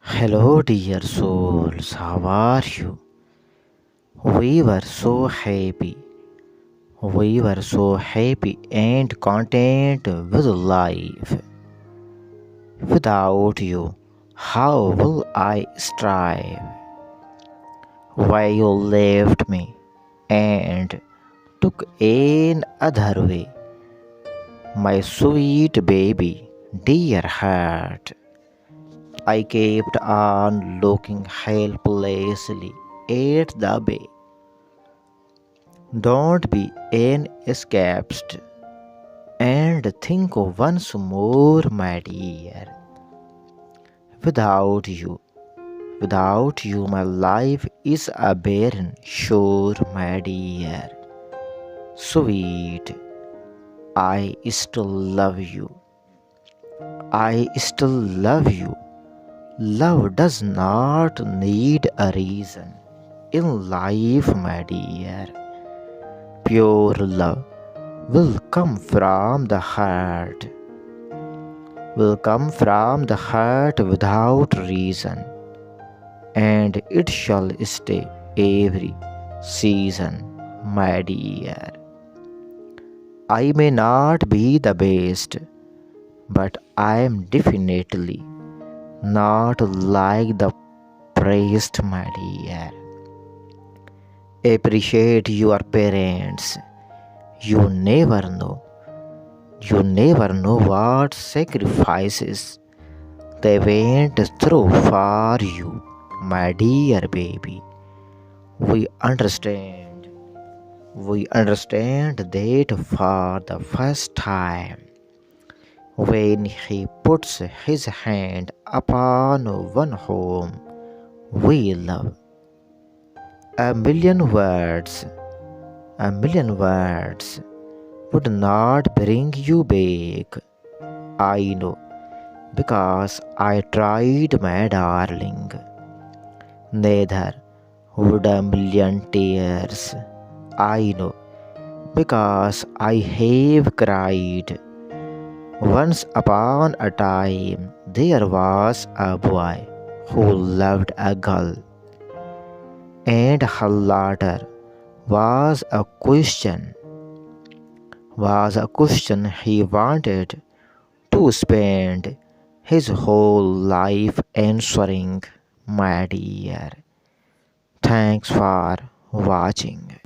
Hello, dear souls, how are you? We were so happy. We were so happy and content with life. Without you, how will I strive? Why you left me and took another way? My sweet baby, dear heart. I kept on looking helplessly at the bay. Don't be an escapist and think once more, my dear. Without you, without you, my life is a barren shore, my dear. Sweet, I still love you. I still love you. Love does not need a reason in life, my dear. Pure love will come from the heart, will come from the heart without reason, and it shall stay every season, my dear. I may not be the best, but I am definitely not like the praised, my dear. Appreciate your parents. You never know. You never know what sacrifices they went through for you, my dear baby. We understand. We understand that for the first time, when he puts his hand upon one whom we love, a million words, a million words would not bring you back. I know, because I tried, my darling. Neither would a million tears. I know, because I have cried. Once upon a time, there was a boy who loved a girl, and her laughter was a question. He wanted to spend his whole life answering, my dear. Thanks for watching.